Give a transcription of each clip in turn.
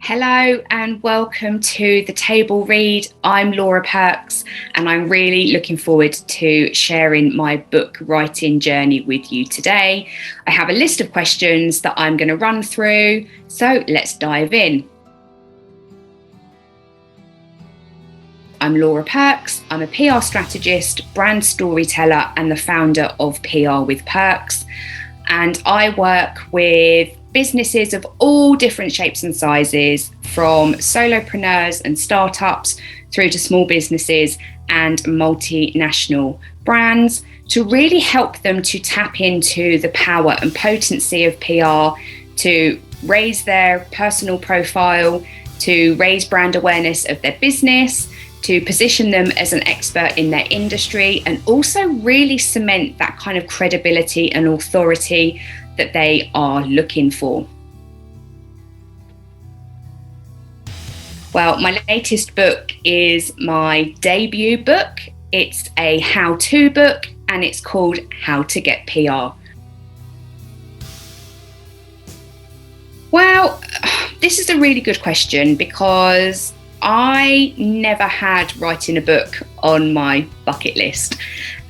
Hello and welcome to the Table Read. I'm Laura Perkes and I'm really looking forward to sharing my book writing journey with you today. I have a list of questions that I'm going to run through, so let's dive in. I'm Laura Perkes. I'm a PR strategist, brand storyteller and the founder of PR With Perkes. And I work with businesses of all different shapes and sizes, from solopreneurs and startups through to small businesses and multinational brands, to really help them to tap into the power and potency of PR, to raise their personal profile, to raise brand awareness of their business, to position them as an expert in their industry, and also really cement that kind of credibility and authority that they are looking for. Well, my latest book is my debut book. It's a how-to book and it's called How to Get PR. Well, this is a really good question because I never had writing a book on my bucket list,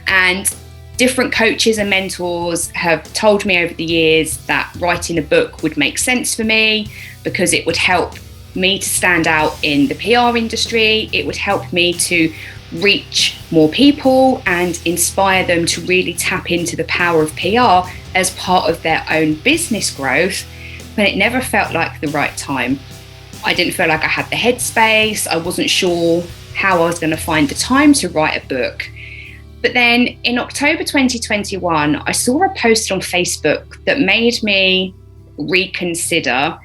and different coaches and mentors have told me over the years that writing a book would make sense for me because it would help me to stand out in the PR industry. It would help me to reach more people and inspire them to really tap into the power of PR as part of their own business growth, but it never felt like the right time. I didn't feel like I had the headspace. I wasn't sure how I was going to find the time to write a book. But then in October 2021, I saw a post on Facebook that made me reconsider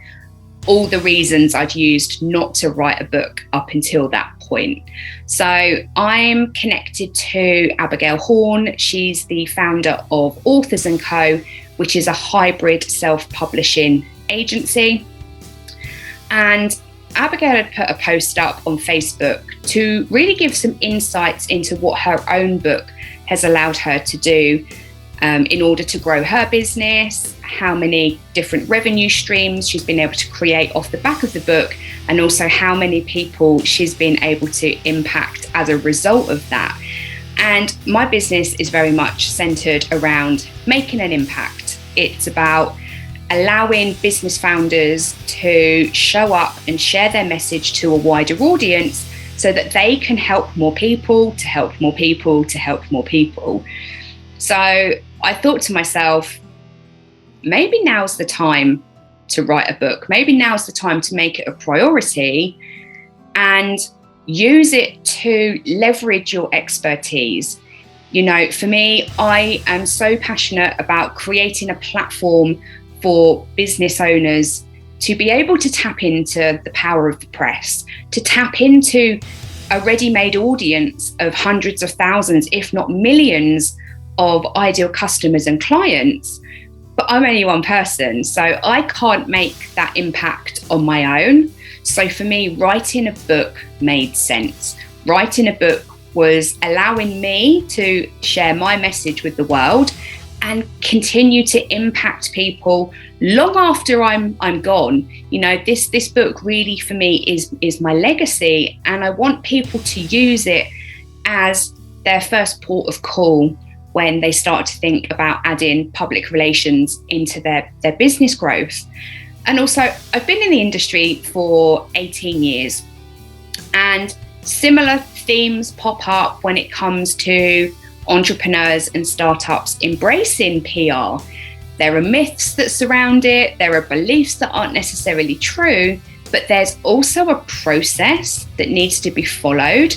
all the reasons I'd used not to write a book up until that point. So I'm connected to Abigail Horn. She's the founder of Authors & Co., which is a hybrid self-publishing agency. And Abigail had put a post up on Facebook to really give some insights into what her own book has allowed her to do in order to grow her business, how many different revenue streams she's been able to create off the back of the book, and also how many people she's been able to impact as a result of that. And my business is very much centered around making an impact. It's about allowing business founders to show up and share their message to a wider audience so that they can help more people, to help more people, to help more people. So I thought to myself, maybe now's the time to write a book. Maybe now's the time to make it a priority and use it to leverage your expertise. You know, for me, I am so passionate about creating a platform for business owners to be able to tap into the power of the press, to tap into a ready-made audience of hundreds of thousands, if not millions, of ideal customers and clients. But I'm only one person, so I can't make that impact on my own. So for me, writing a book made sense. Writing a book was allowing me to share my message with the world and continue to impact people long after I'm gone. You know, this book really for me is my legacy, and I want people to use it as their first port of call when they start to think about adding public relations into their business growth. And also, I've been in the industry for 18 years, and similar themes pop up when it comes to entrepreneurs and startups embracing PR. There are myths that surround it, there are beliefs that aren't necessarily true, but there's also a process that needs to be followed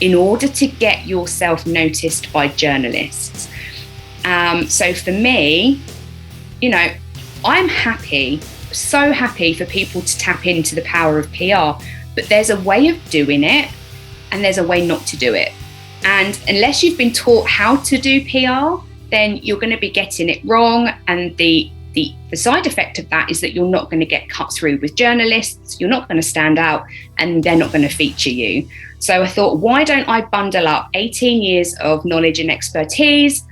in order to get yourself noticed by journalists. So for me, you know, I'm happy, so happy for people to tap into the power of PR, but there's a way of doing it and there's a way not to do it. And unless you've been taught how to do PR, then you're going to be getting it wrong. And the side effect of that is that you're not going to get cut through with journalists, you're not going to stand out, and they're not going to feature you. So I thought, why don't I bundle up 18 years of knowledge and expertise,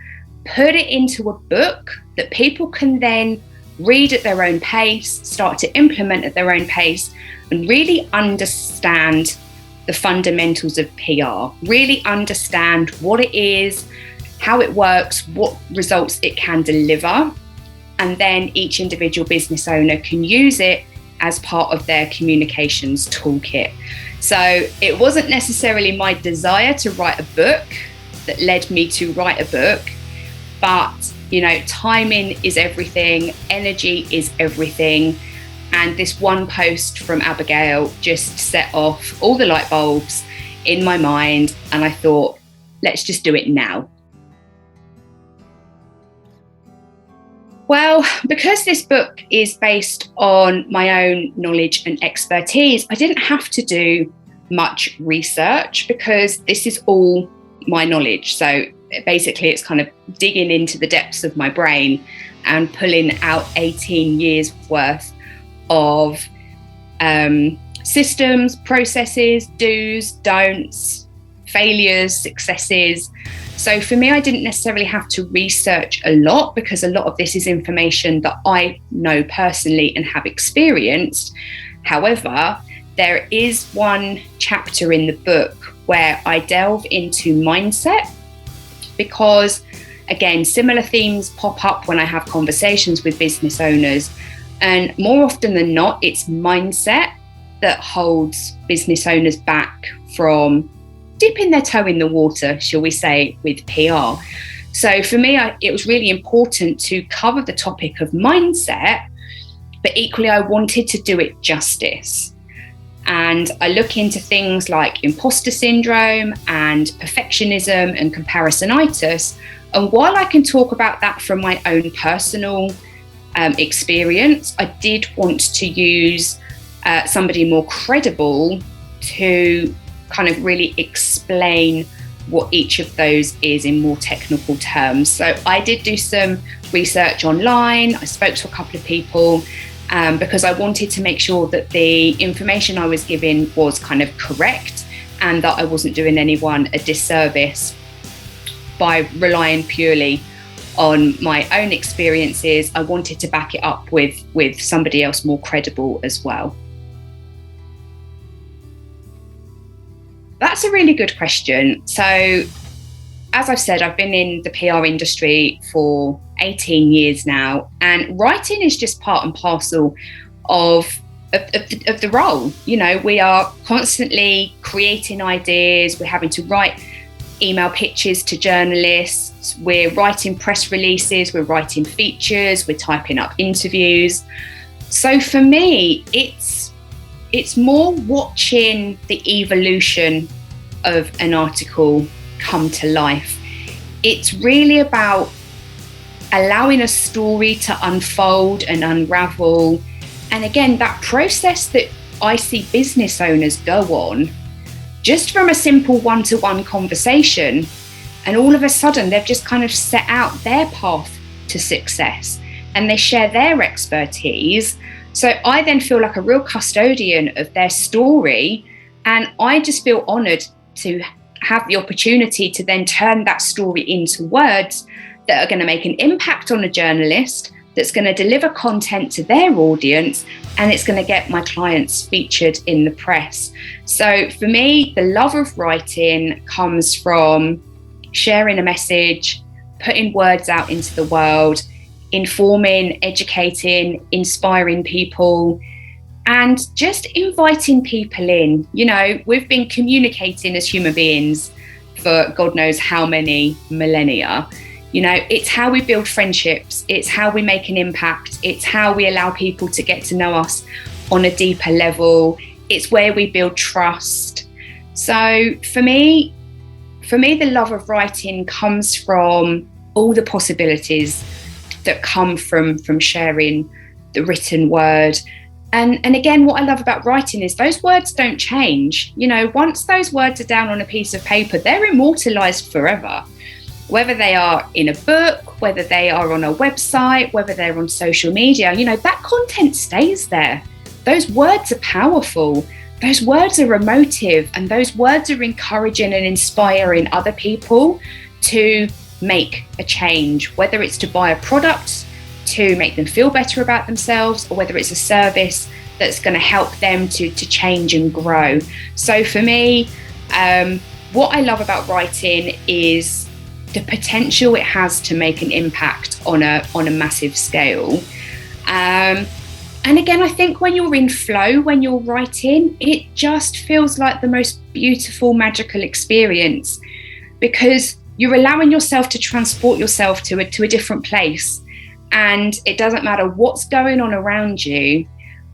put it into a book that people can then read at their own pace, start to implement at their own pace, and really understand the fundamentals of PR, really understand what it is, how it works, what results it can deliver. And then each individual business owner can use it as part of their communications toolkit. So it wasn't necessarily my desire to write a book that led me to write a book, but timing is everything, energy is everything. And this one post from Abigail just set off all the light bulbs in my mind. And I thought, let's just do it now. Well, because this book is based on my own knowledge and expertise, I didn't have to do much research because this is all my knowledge. So basically, it's kind of digging into the depths of my brain and pulling out 18 years worth of systems, processes, do's, don'ts, failures, successes. So for me, I didn't necessarily have to research a lot because a lot of this is information that I know personally and have experienced. However, there is one chapter in the book where I delve into mindset because, again, similar themes pop up when I have conversations with business owners. And more often than not, it's mindset that holds business owners back from dipping their toe in the water, shall we say, with PR. So for me, it was really important to cover the topic of mindset, but equally I wanted to do it justice. And I look into things like imposter syndrome and perfectionism and comparisonitis. And while I can talk about that from my own personal experience, I did want to use somebody more credible to kind of really explain what each of those is in more technical terms. So I did do some research online. I spoke to a couple of people because I wanted to make sure that the information I was giving was kind of correct and that I wasn't doing anyone a disservice by relying purely on my own experiences. I wanted to back it up with somebody else more credible as well. That's a really good question. So, as I've said, I've been in the PR industry for 18 years now, and writing is just part and parcel of the role. We are constantly creating ideas. We're having to write email pitches to journalists. We're writing press releases. We're writing features. We're typing up interviews. So for me, it's more watching the evolution of an article come to life. It's really about allowing a story to unfold and unravel. And again, that process that I see business owners go on, just from a simple one-to-one conversation, and all of a sudden they've just kind of set out their path to success and they share their expertise. So I then feel like a real custodian of their story, and I just feel honoured to have the opportunity to then turn that story into words that are going to make an impact on a journalist, that's going to deliver content to their audience, and it's going to get my clients featured in the press. So for me, the love of writing comes from sharing a message, putting words out into the world, informing, educating, inspiring people, and just inviting people in. We've been communicating as human beings for God knows how many millennia. It's how we build friendships. It's how we make an impact. It's how we allow people to get to know us on a deeper level. It's where we build trust. So for me, the love of writing comes from all the possibilities that come from sharing the written word. And again, what I love about writing is those words don't change. Once those words are down on a piece of paper, they're immortalized forever. Whether they are in a book, whether they are on a website, whether they're on social media, that content stays there. Those words are powerful. Those words are emotive, and those words are encouraging and inspiring other people to make a change, whether it's to buy a product, to make them feel better about themselves, or whether it's a service that's going to help them to change and grow. So for me, what I love about writing is the potential it has to make an impact on a massive scale. And again, I think when you're in flow, when you're writing, it just feels like the most beautiful, magical experience, because you're allowing yourself to transport yourself to a different place. And it doesn't matter what's going on around you,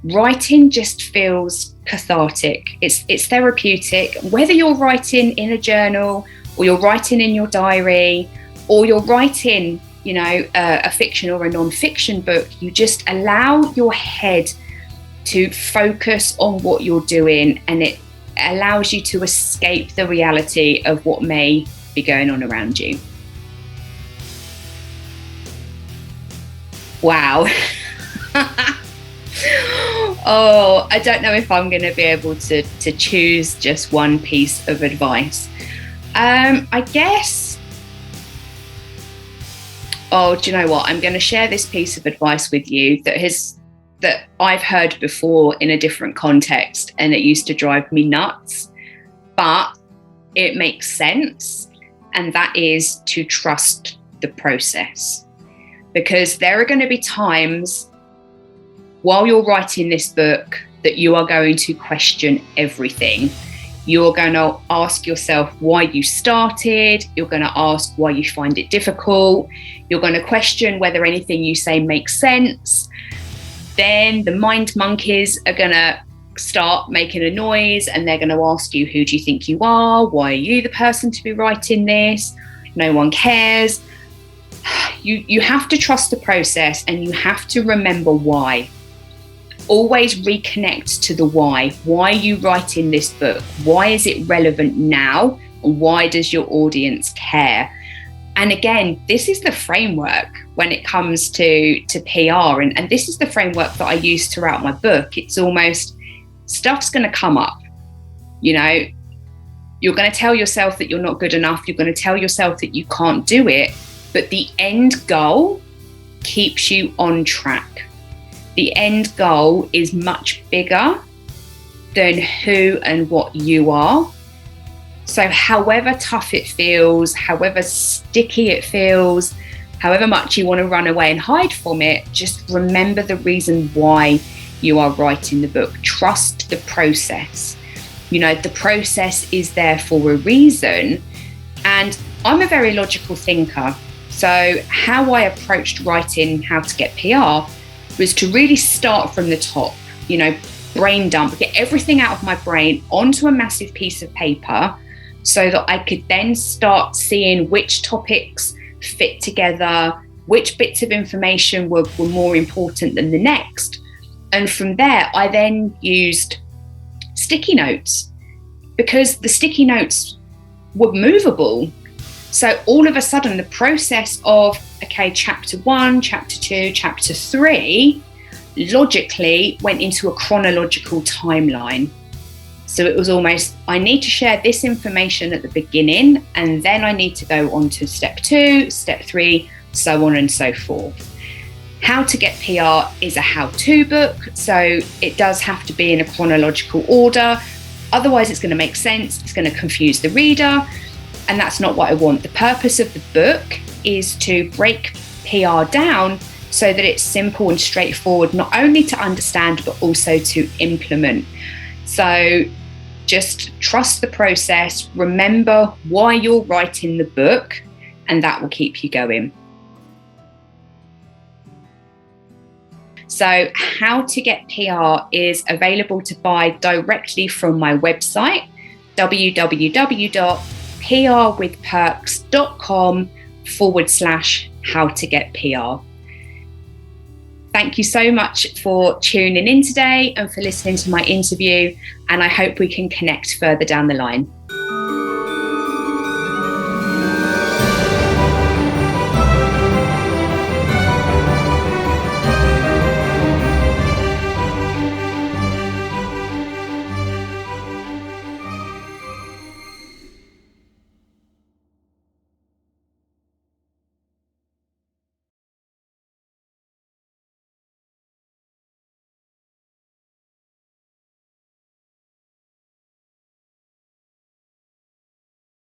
writing just feels cathartic. It's therapeutic. Whether you're writing in a journal, or you're writing in your diary, or you're writing, a fiction or a non-fiction book, you just allow your head to focus on what you're doing, and it allows you to escape the reality of what may be going on around you. Wow. Oh, I don't know if I'm going to be able to choose just one piece of advice. I guess, do you know what? I'm going to share this piece of advice with you that I've heard before in a different context, and it used to drive me nuts, but it makes sense. And that is to trust the process, because there are going to be times while you're writing this book that you are going to question everything. You're going to ask yourself why you started. You're going to ask why you find it difficult. You're going to question whether anything you say makes sense. Then the mind monkeys are going to start making a noise, and they're going to ask you, who do you think you are? Why are you the person to be writing this? No one cares. You have to trust the process, and you have to remember why. Always reconnect to the why. Why are you writing this book? Why is it relevant now? And why does your audience care? And again, this is the framework when it comes to PR. And this is the framework that I use throughout my book. It's almost, stuff's going to come up. You're going to tell yourself that you're not good enough. You're going to tell yourself that you can't do it. But the end goal keeps you on track. The end goal is much bigger than who and what you are. So however tough it feels, however sticky it feels, however much you want to run away and hide from it, just remember the reason why you are writing the book. Trust the process. The process is there for a reason. And I'm a very logical thinker. So how I approached writing How to Get PR was to really start from the top, brain dump, get everything out of my brain onto a massive piece of paper, so that I could then start seeing which topics fit together, which bits of information were more important than the next. And from there, I then used sticky notes, because the sticky notes were movable. So all of a sudden, the process of, chapter 1, chapter 2, chapter 3, logically went into a chronological timeline. So it was almost, I need to share this information at the beginning, and then I need to go on to step 2, step 3, so on and so forth. How to Get PR is a how-to book, so it does have to be in a chronological order. Otherwise, it's going to make sense. It's going to confuse the reader. And that's not what I want. The purpose of the book is to break PR down so that it's simple and straightforward, not only to understand, but also to implement. So just trust the process. Remember why you're writing the book, and that will keep you going. So How to Get PR is available to buy directly from my website, www.prwithperkes.com/how-to-get-PR. Thank you so much for tuning in today and for listening to my interview, and I hope we can connect further down the line.